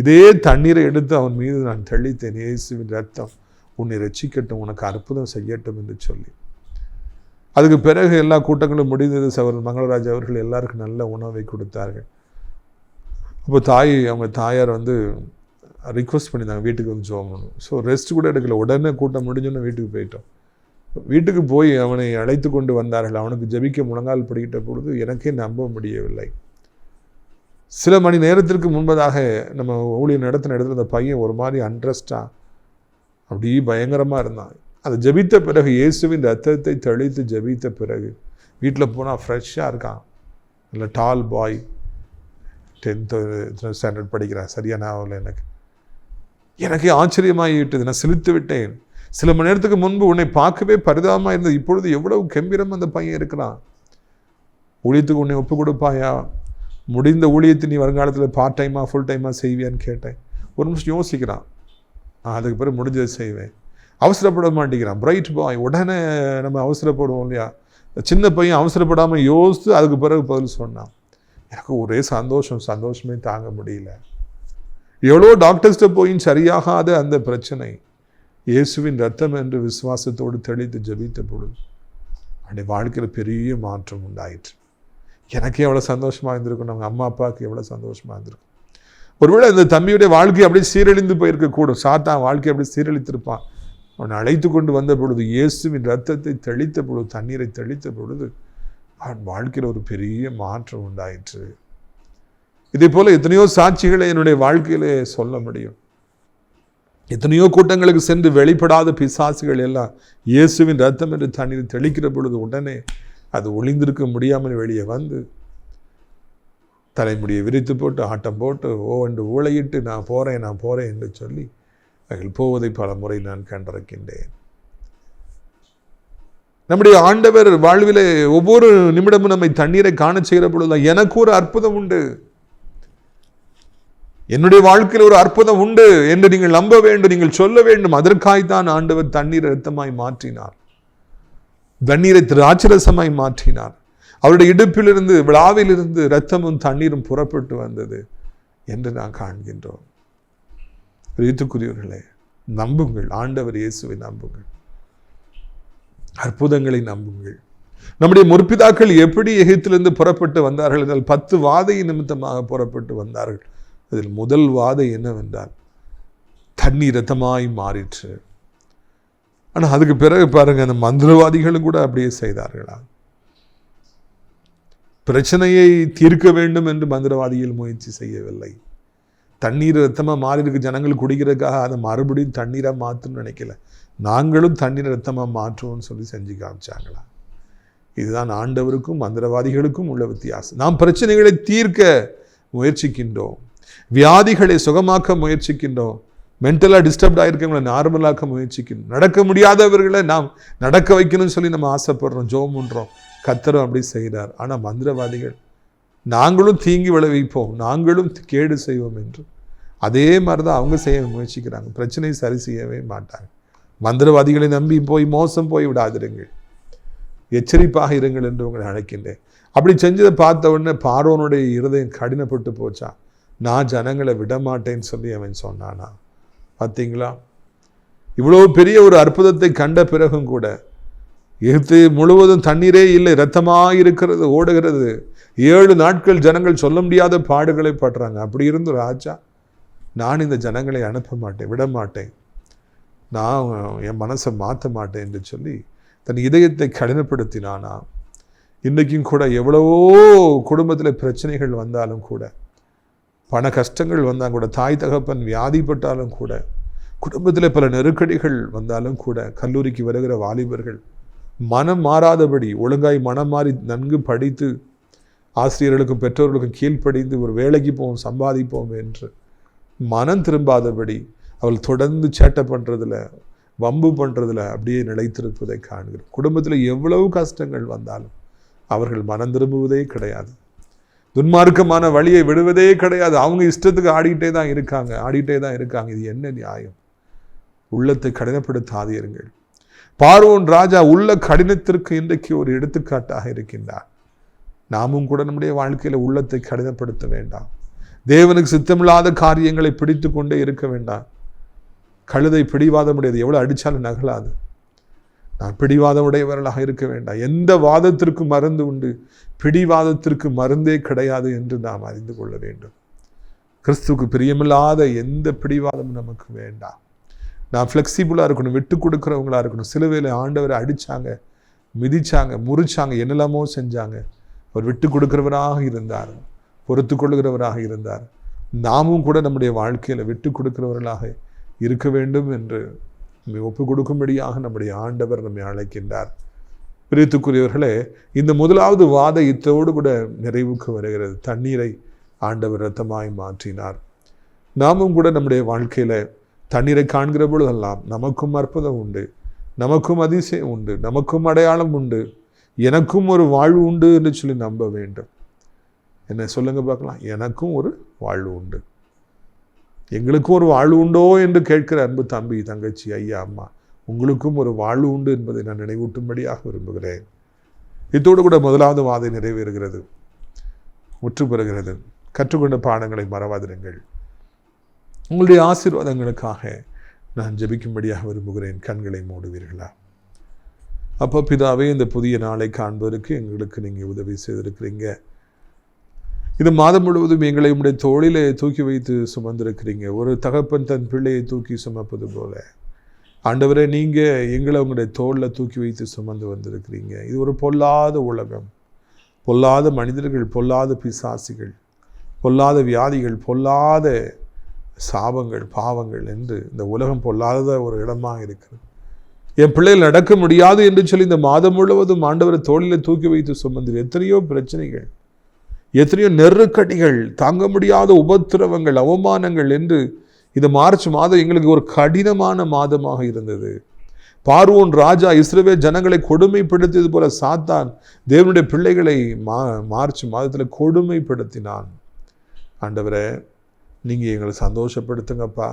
இதே தண்ணீரை எடுத்து அவன் மீது நான் தெளித்தேன். இயேசுவின் ரத்தம் உன்னை ரட்சிக்கட்டும், உனக்கு அற்புதம் செய்யட்டும் என்று சொல்லி. அதுக்கு பிறகு எல்லா கூட்டங்களும் முடிந்தது. சகோதரர் மங்களராஜ் அவர்கள் எல்லாருக்கும் நல்ல உணவை கொடுத்தார்கள். அப்போ அவங்க தாயார் வந்து ரிக்வெஸ்ட் பண்ணியிருந்தாங்க வீட்டுக்கு வந்து ஜெபம் பண்ணணும். ஸோ ரெஸ்ட் கூட எடுக்கல. உடனே கூட்டம் முடிஞ்சோன்னு வீட்டுக்கு போயிட்டோம். வீட்டுக்கு போய் அவனை அழைத்து கொண்டு வந்தார்கள். அவனுக்கு ஜெபிக்க முழங்கால் படிக்கிட்ட பொழுது எனக்கே நம்ப முடியவில்லை. சில மணி நேரத்திற்கு முன்பதாக நம்ம ஊழியர் நடத்தின இடத்துல அந்த பையன் ஒரு மாதிரி அன்ட்ரெஸ்டாக அப்படி பயங்கரமாக இருந்தான். அதை ஜெபித்த பிறகு, இயேசுவின் ரத்தத்தை தெளித்து ஜெபித்த பிறகு வீட்டில் போனால் ஃப்ரெஷ்ஷாக இருக்கான். இல்லை டால் பாய், 10th ஸ்டாண்டர்ட் படிக்கிறேன், சரியான ஆகல. எனக்கே ஆச்சரியமாகிவிட்டது. நான் செலுத்தி விட்டேன். சில மணி நேரத்துக்கு முன்பு உன்னை பார்க்கவே பரிதாபமாக இருந்தது, இப்பொழுது எவ்வளவு கம்பீரம் அந்த பையன் இருக்கிறான். ஊழியத்துக்கு உன்னை ஒப்பு கொடுப்பாயா? முடிந்த ஊழியத்தை நீ வருங்காலத்தில் பார்ட் டைமாக ஃபுல் டைமாக செய்வியான்னு கேட்டேன். ஒரு நிமிஷம் யோசிக்கிறான். அதுக்கு பிறகு முடிஞ்சதை செய்வேன். அவசரப்பட மாட்டேங்கிறான். பிரைட் பாய். உடனே நம்ம அவசரப்படுவோம் இல்லையா? சின்ன பையன் அவசரப்படாமல் யோசித்து அதுக்கு பிறகு பதில் சொன்னான். எனக்கு ஒரே சந்தோஷமே தாங்க முடியல. எவ்வளோ டாக்டர்ஸ்கிட்ட போயும் சரியாகாத அந்த பிரச்சனை இயேசுவின் ரத்தம் என்று விசுவாசத்தோடு தெளித்து ஜெபித்த பொழுது அவனுடைய வாழ்க்கையில் பெரிய மாற்றம் உண்டாயிற்று. எனக்கே எவ்வளோ சந்தோஷமாக இருந்திருக்கும், நம்ம அம்மா அப்பாவுக்கு எவ்வளோ சந்தோஷமாக இருந்திருக்கும். ஒருவேளை இந்த தம்பியுடைய வாழ்க்கை அப்படியே சீரழிந்து போயிருக்கக்கூடும். சாத்தான் வாழ்க்கை அப்படியே சீரழித்திருப்பான். அவனை அழைத்து கொண்டு வந்த பொழுது, இயேசுவின் ரத்தத்தை தெளித்த பொழுது, தண்ணீரை தெளித்த பொழுது அவன் வாழ்க்கையில் ஒரு பெரிய மாற்றம் உண்டாயிற்று. இதே போல எத்தனையோ சாட்சிகளை என்னுடைய வாழ்க்கையிலே சொல்ல முடியும். எத்தனையோ கூட்டங்களுக்கு சென்று வெளிப்படாத பிசாசுகள் எல்லாம் இயேசுவின் ரத்தம் என்று தண்ணீர் தெளிக்கிற பொழுது உடனே அது ஒளிந்திருக்க முடியாமல் வெளியே வந்து தலைமுடியை விரித்து போட்டு ஆட்டம் போட்டு என்று ஊழையிட்டு நான் போகிறேன் என்று சொல்லி அவர்கள் போவதை பல முறை நான் கண்டிருக்கின்றேன். நம்முடைய ஆண்டவர் வாழ்விலே ஒவ்வொரு நிமிடமும் நம்மை தண்ணீரை காண செய்கிற பொழுது எனக்கு ஒரு அற்புதம் உண்டு, என்னுடைய வாழ்க்கையில் ஒரு அற்புதம் உண்டு என்று நீங்கள் நம்ப வேண்டும், நீங்கள் சொல்ல வேண்டும். அதற்காய்த்தான் ஆண்டவர் தண்ணீரை இரத்தமாய் மாற்றினார், தண்ணீரை திராட்சரசமாய் மாற்றினார். அவருடைய இடுப்பிலிருந்து விழாவிலிருந்து இரத்தமும் தண்ணீரும் புறப்பட்டு வந்தது என்று நான் காண்கின்றோம். ரீத்துக்குரியவர்களே, நம்புங்கள், ஆண்டவர் இயேசுவை நம்புங்கள், அற்புதங்களை நம்புங்கள். நம்முடைய முற்பிதாக்கள் எப்படி எகிப்திலிருந்து புறப்பட்டு வந்தார்கள் என்றால் 10 வாதை நிமித்தமாக புறப்பட்டு வந்தார்கள். அதில் முதல் வாதை என்னவென்றால் தண்ணீர் இரத்தமாய் மாறிற்று. ஆனால் அதுக்கு பிறகு பாருங்க, அந்த மந்திரவாதிகளும் கூட அப்படியே செய்தார்களா? பிரச்சனையை தீர்க்க வேண்டும் என்று மந்திரவாதிகள் முயற்சி செய்யவில்லை. தண்ணீர் ரத்தமாக மாறிருக்கு, ஜனங்கள் குடிக்கிறதுக்காக அதை மறுபடியும் தண்ணீராக மாற்றணும்னு நினைக்கல. நாங்களும் தண்ணீர் ரத்தமாக மாற்றுவோம்னு சொல்லி செஞ்சு காமிச்சாங்களா? இதுதான் ஆண்டவருக்கும் மந்திரவாதிகளுக்கும் உள்ள வித்தியாசம். நாம் பிரச்சனைகளை தீர்க்க முயற்சிக்கின்றோம், வியாதிகளை சுகமாக்க முயற்சிக்கின்றோம், மென்டலாக டிஸ்டர்ப்ட் ஆகிருக்கவங்களை நார்மலாக்க முயற்சிக்கணும், நடக்க முடியாதவர்களை நாம் நடக்க வைக்கணும்னு சொல்லி நம்ம ஆசைப்படுறோம், ஜெபம் பண்ணுறோம், கர்த்தரும் அப்படி செய்கிறார். ஆனால் மந்திரவாதிகள் நாங்களும் தீங்கி விளைவிப்போம், நாங்களும் கேடு செய்வோம் என்று அதே மாதிரி தான் அவங்க செய்ய முயற்சிக்கிறாங்க. பிரச்சனையை சரி செய்யவே மாட்டாங்க. மந்திரவாதிகளை நம்பி மோசம் போய் விடாதிருங்கள், எச்சரிப்பாக இருங்கள் என்று உங்களை அழைக்கின்றேன். அப்படி செஞ்சதை பார்த்த உடனே பார்வோனுடைய இருதயம் கடினப்பட்டு போச்சா. நான் ஜனங்களை விடமாட்டேன்னு சொல்லி அவன் சொன்னானா? பார்த்தீங்களா? இவ்வளோ பெரிய ஒரு அற்புதத்தை கண்ட பிறகும் கூட எகிப்து முழுவதும் தண்ணீரே இல்லை, இரத்தமாக இருக்கிறது, ஓடுகிறது. 7 நாட்கள் ஜனங்கள் சொல்ல முடியாத பாடுகளை படுறாங்க. அப்படி இருந்து ராஜா, நான் இந்த ஜனங்களை அனுப்ப மாட்டேன், விட மாட்டேன், நான் என் மனசை மாற்ற மாட்டேன் என்று சொல்லி தன் இதயத்தை கடினப்படுத்தினானா? இன்றைக்கும் கூட எவ்வளவோ குடும்பத்தில் பிரச்சனைகள் வந்தாலும் கூட, பண கஷ்டங்கள் வந்தாலும் கூட, தாய் தகப்பன் வியாதிப்பட்டாலும் கூட, குடும்பத்தில் பல நெருக்கடிகள் வந்தாலும் கூட, கல்லூரிக்கு வருகிற வாலிபர்கள் மனம் மாறாதபடி ஒழுங்காய் மனம் மாறி நன்கு படித்து ஆசிரியர்களுக்கும் பெற்றோர்களுக்கும் கீழ்ப்படிந்து ஒரு வேலைக்கு போவோம், சம்பாதிப்போம் என்று மனம் திரும்பாதபடி அவள் தொடர்ந்து சேட்டை பண்ணுறதில், வம்பு பண்ணுறதில் அப்படியே நிலைத்திருப்பதை காண்கிறோம். குடும்பத்தில் எவ்வளவு கஷ்டங்கள் வந்தாலும் அவர்கள் மனம் திரும்புவதே கிடையாது, துன்மார்க்கமான வழியை விடுவதே கிடையாது. அவங்க இஷ்டத்துக்கு ஆடிக்கிட்டே தான் இருக்காங்க. இது என்ன நியாயம்? உள்ளத்தை கடினப்படுத்தாதீர்கள். பார்வோன் ராஜா உள்ள கடினத்திற்கு இன்றைக்கு ஒரு எடுத்துக்காட்டாக இருக்கின்றார். நாமும் கூட நம்முடைய வாழ்க்கையில் உள்ளத்தை கடினப்படுத்த வேண்டாம். தேவனுக்கு சித்தமில்லாத காரியங்களை பிடித்து கொண்டே இருக்க வேண்டாம். கழுதை பிடிவாதம் உடையது, எவ்வளோ அடித்தாலும் நகலாது. நான் பிடிவாதம் உடையவர்களாக இருக்க வேண்டாம். எந்த வாதத்திற்கு மருந்து உண்டு, பிடிவாதத்திற்கு மருந்தே கிடையாது என்று நாம் அறிந்து கொள்ள வேண்டும். கிறிஸ்துவுக்கு பிரியமில்லாத எந்த பிடிவாதமும் நமக்கு வேண்டாம். நான் ஃப்ளெக்சிபிளாக இருக்கணும், விட்டு கொடுக்குறவங்களா இருக்கணும். சிலுவையில் ஆண்டவரை அடித்தாங்க, மிதிச்சாங்க, முறிச்சாங்க, என்னெல்லாமோ செஞ்சாங்க. அவர் விட்டு கொடுக்கிறவராக இருந்தார், பொறுத்து கொள்ளுகிறவராக இருந்தார். நாமும் கூட நம்முடைய வாழ்க்கையில் விட்டு கொடுக்கிறவர்களாக இருக்க வேண்டும் என்று நம்மை ஒப்பு கொடுக்கும்படியாக நம்முடைய ஆண்டவர் நம்மை அழைக்கின்றார். பிரியத்துக்குரியவர்களே, இந்த முதலாவது வாதத்தோடு கூட நிறைவுக்கு வருகிறது. தண்ணீரை ஆண்டவர் இரத்தமாய் மாற்றினார். நாமும் கூட நம்முடைய வாழ்க்கையில் தண்ணீரை காண்கிற பொழுதெல்லாம் நமக்கும் அற்புதம் உண்டு, நமக்கும் அதிசயம் உண்டு, நமக்கும் அடையாளம் உண்டு, எனக்கும் ஒரு வாழ்வு உண்டு என்று சொல்லி நம்ப வேண்டும். என்ன சொல்லுங்க பார்க்கலாம்? எனக்கும் ஒரு வாழ்வு உண்டு. எங்களுக்கும் ஒரு வாழ்வு உண்டோ என்று கேட்கிற அன்பு தம்பி, தங்கச்சி, ஐயா, அம்மா, உங்களுக்கும் ஒரு வாழ்வு உண்டு என்பதை நான் நினைவூட்டும்படியாக விரும்புகிறேன். இத்தோடு கூட முதலாவது வாதை நிறைவேறுகிறது, முற்று பெறுகிறது. கற்றுக்கொண்ட பாடங்களை மறவாதிருங்கள். உங்களுடைய ஆசீர்வாதங்களுக்காக நான் ஜெபிக்கும்படியாக விரும்புகிறேன். கண்களை மூடுவீர்களா? அப்போ பிதாவே, இந்த புதிய நாளை காண்பதற்கு எங்களுக்கு நீங்கள் உதவி செய்திருக்கிறீங்க. இந்த மாதம் முழுவதும் எங்களை உடைய தோளிலே தூக்கி வைத்து சுமந்திருக்கிறீங்க. ஒரு தகப்பன் தன் பிள்ளையை தூக்கி சுமப்பது போல ஆண்டவரே, நீங்கள் எங்களை உங்களுடைய தோளில் தூக்கி வைத்து சுமந்து வந்திருக்கிறீங்க. இது ஒரு பொல்லாத உலகம், பொல்லாத மனிதர்கள், பொல்லாத பிசாசிகள், பொல்லாத வியாதிகள், பொல்லாத சாபங்கள், பாவங்கள் என்று இந்த உலகம் பொல்லாத ஒரு இடமாக இருக்கிறது. என் பிள்ளைகள் நடக்க முடியாது என்று சொல்லி இந்த மாதம் முழுவதும் ஆண்டவரை தோளில் தூக்கி வைத்து சுமந்து எத்தனையோ பிரச்சனைகள், எத்தனையோ நெருக்கடிகள், தாங்க முடியாத உபத்திரவங்கள், அவமானங்கள் என்று இந்த மார்ச் மாதம் எங்களுக்கு ஒரு கடினமான மாதமாக இருந்தது. பார்வோன் ராஜா இஸ்ரவேல் ஜனங்களை கொடுமைப்படுத்தியது போல சாத்தான் தேவனுடைய பிள்ளைகளை மார்ச் மாதத்தில் கொடுமைப்படுத்தினான். ஆண்டவரே, நீங்கள் எங்களை சந்தோஷப்படுத்துங்கப்பா.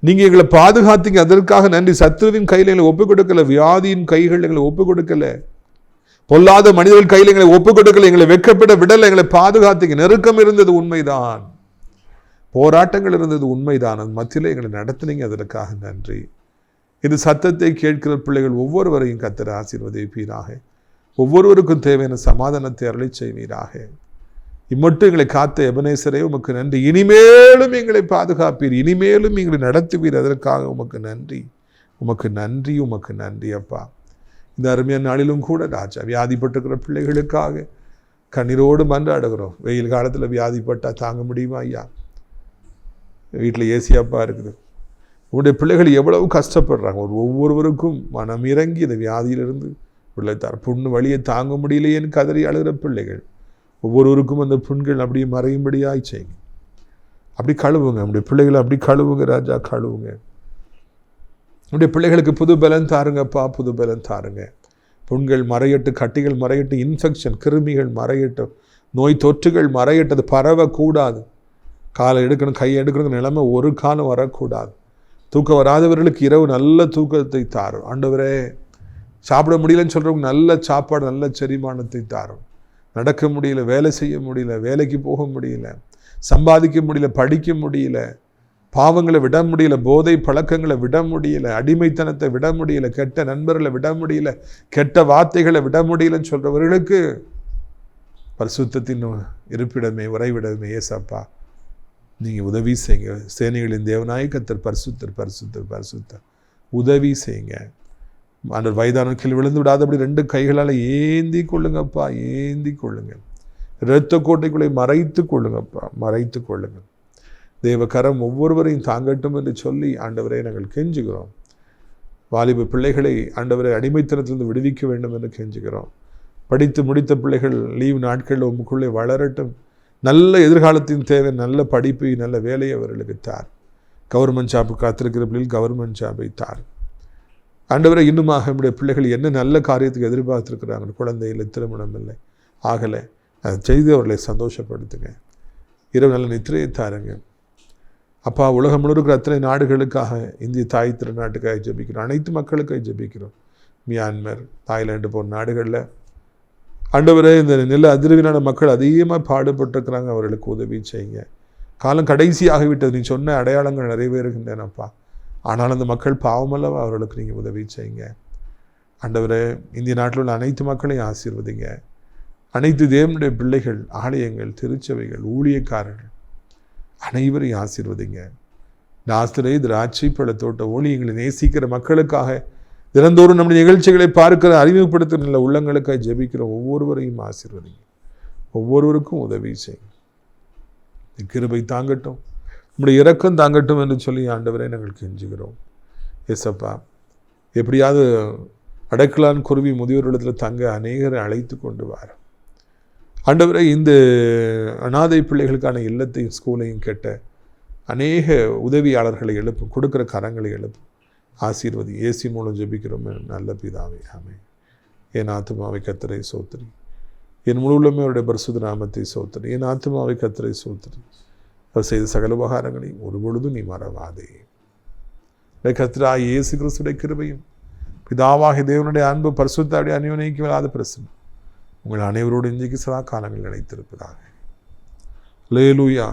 நீங்கள் எங்களை பாதுகாத்தீங்க, அதற்காக நன்றி. சத்துருவின் கையில் எங்களை ஒப்புக் கொடுக்கல, வியாதியின் கைகள் எங்களை ஒப்புக் கொடுக்கல, பொல்லாத மனிதர்கள் கையில் எங்களை ஒப்புக் கொடுக்கல, எங்களை வெட்கப்பட விடலை, எங்களை பாதுகாத்தீங்க. நெருக்கம் இருந்தது உண்மைதான், போராட்டங்கள் இருந்தது உண்மைதான், அது மத்தியில் எங்களை நடத்தினீங்க, அதற்காக நன்றி. இந்த சத்தத்தை கேட்கிற பிள்ளைகள் ஒவ்வொருவரையும் கர்த்தர் ஆசீர்வதிப்பீராக. ஒவ்வொருவருக்கும் தேவையான சமாதானத்தை அருளை செய்வீராக. இம்மட்டும் எங்களை காத்த எபனேசரே, உமக்கு நன்றி. இனிமேலும் எங்களை பாதுகாப்பீர், இனிமேலும் எங்களை நடத்துவீர், அதற்காக உமக்கு நன்றி, உமக்கு நன்றி, உமக்கு நன்றி அப்பா. இந்த அருமையான நாளிலும் கூட ராஜா, வியாதிப்பட்டிருக்கிற பிள்ளைகளுக்காக கண்ணீரோடு மன்றாடுகிறோம். வெயில் காலத்தில் வியாதிப்பட்டால் தாங்க முடியுமா ஐயா? வீட்டில் ஏசியாப்பா இருக்குது. உங்களுடைய பிள்ளைகள் எவ்வளவு கஷ்டப்படுறாங்க. ஒவ்வொருவருக்கும் மனம் இறங்கி இந்த வியாதியிலிருந்து பிள்ளைத்தார். புண்ணு வழியை தாங்க முடியலையேன்னு கதறி அழுகிற பிள்ளைகள் ஒவ்வொருவருக்கும் அந்த புண்கள் அப்படியே மறையும்படியாய் செய்யுங்க. அப்படி கழுவுங்க, நம்முடைய பிள்ளைகளை அப்படி கழுவுங்க ராஜா, கழுவுங்க. நம்முடைய பிள்ளைகளுக்கு புது பலன் தாருங்கப்பா, புது பலன் தாருங்க. புண்கள் மறையட்டு, கட்டிகள் மறையட்டு, இன்ஃபெக்ஷன் கிருமிகள் மறையட்டும், நோய் தொற்றுகள் மறையட்டது, பரவக்கூடாது. காலை எடுக்கணும், கையை எடுக்கணும் நிலைமை ஒரு காலம் வரக்கூடாது. தூக்கம் வராதவர்களுக்கு இரவு நல்ல தூக்கத்தை தாரும் ஆண்டவரே. சாப்பிட முடியலன்னு சொல்கிறவங்க நல்ல சாப்பாடு, நல்ல செரிமானத்தை தாரும். நடக்க முடியல, வேலை செய்ய முடியல, வேலைக்கு போக முடியல, சம்பாதிக்க முடியல, படிக்க முடியல, பாவங்களை விட முடியல, போதை பழக்கங்களை விட முடியல, அடிமைத்தனத்தை விட முடியல, கெட்ட நண்பர்களை விட முடியல, கெட்ட வார்த்தைகளை விட முடியலன்னு சொல்கிறவர்களுக்கு பரிசுத்தத்தின் இருப்பிடமே, உறைவிடமே ஏசப்பா, நீங்கள் உதவி செய்யுங்க. சேனைகளின் தேவனாய் கர்த்தர் பரிசுத்தர், பரிசுத்தர், பரிசுத்தர், உதவி செய்யுங்க. அந்த வயதான கீழ் விழுந்து விடாதபடி 2 கைகளால் ஏந்தி கொள்ளுங்கப்பா, ஏந்தி கொள்ளுங்க. இரத்த கோட்டைக்குள்ளே மறைத்து கொள்ளுங்கப்பா, மறைத்து கொள்ளுங்க. தேவகரம் ஒவ்வொருவரையும் தாங்கட்டும் என்று சொல்லி ஆண்டவரை நாங்கள் கெஞ்சுகிறோம். வாலிப பிள்ளைகளை ஆண்டவரை அடிமைத்தனத்திலிருந்து விடுவிக்க வேண்டும் என்று கெஞ்சுகிறோம். படித்து முடித்த பிள்ளைகள் லீவ் நாட்களில் உங்களுக்குள்ளே வளரட்டும். நல்ல எதிர்காலத்தின் தேவை, நல்ல படிப்பு, நல்ல வேலையை அவர்களுக்கு தார். கவர்மெண்ட் ஜாப்பு காத்திருக்கிற பிள்ளைகள் கவர்மெண்ட் ஜாப்பை தார். ஆண்டவரை இன்னுமாக நம்முடைய பிள்ளைகள் என்ன நல்ல காரியத்துக்கு எதிர்பார்த்துருக்குறாங்க, குழந்தை இல்லை, திருமணம் இல்லை, ஆகலை, அதை செய்து அவர்களை சந்தோஷப்படுத்துங்க. இரவு நல்ல நித்திரையை தாருங்க அப்பா. உலகம் முழுக்க அத்தனை நாடுகளுக்காக, இந்திய தாய் திருநாட்டுக்காக ஜெபிக்கிறோம், அனைத்து மக்களுக்காக ஜெபிக்கிறோம். மியான்மர், தாய்லாந்து போன்ற நாடுகளில் ஆண்டவரே இந்த நில அதிர்வினான மக்கள் அதிகமாக பாடுபட்டிருக்கிறாங்க, அவர்களுக்கு உதவி செய்யுங்க. காலம் கடைசியாகிவிட்டது, நீ சொன்ன அடையாளங்கள் நிறைவேறுகின்றனப்பா. ஆனால் அந்த மக்கள் பாவமல்லவா, அவர்களுக்கு நீங்கள் உதவி செய்யுங்க. ஆண்டவரே, இந்திய நாட்டில் உள்ள அனைத்து மக்களையும் ஆசீர்வதிங்க. அனைத்து தேவனுடைய பிள்ளைகள், ஆலயங்கள், திருச்சபைகள், ஊழியக்காரர்கள் அனைவரையும் ஆசீர்வதிங்க. நாஸ்திரை, திராட்சை பழத்தோட்ட ஊழியங்களை நேசிக்கிற மக்களுக்காக தினந்தோறும் நம்முடைய நிகழ்ச்சிகளை பார்க்கிற, அறிமுகப்படுத்துகிற நல்ல உள்ளங்களுக்காக ஜெபிக்கிற ஒவ்வொருவரையும் ஆசீர்வதிங்க. ஒவ்வொருவருக்கும் உதவி செய்யுங்க. கிருபை தாங்கட்டும், நம்முடைய இரக்கம் தாங்கட்டும் என்று சொல்லி ஆண்டவரை நாங்கள் கெஞ்சுகிறோம். ஏசப்பா, எப்படியாவது அடைக்கலான் குருவி முதியோரிடத்தில் தங்க அநேகரை அழைத்து கொண்டு வார். ஆண்டவரே, இந்த அனாதை பிள்ளைகளுக்கான இல்லத்தையும் ஸ்கூலையும் கெட்ட அநேக உதவியாளர்களை எழுப்பும், கொடுக்குற கரங்களை எழுப்பும், ஆசீர்வதி. ஏசி மூலம் ஜெபிக்கிறோம் நல்ல பிதாவே, ஆமென். என் ஆத்துமாவை கர்த்தரை சோத்திரி, என் முழு உள்ளமே அவருடைய பரிசுத்த நாமத்தை சோத்திரி. என் ஆத்துமாவை கர்த்தரை சோத்திரி, அவர் செய்த சகல உபகாரங்களையும் ஒருபொழுதும் நீ மறவாதே. கர்த்தராகிய இயேசு கிறிஸ்துடைய கிருபையும் பிதாவாகிய தேவனுடைய அன்பு பரிசுத்தாவுடைய அந்யோன்யம் இல்லாத பிரசன்னம் உங்கள் அனைவரோடு இன்றைக்கு சதா காலங்கள் நிலைத்திருப்பதாக. அல்லேலூயா.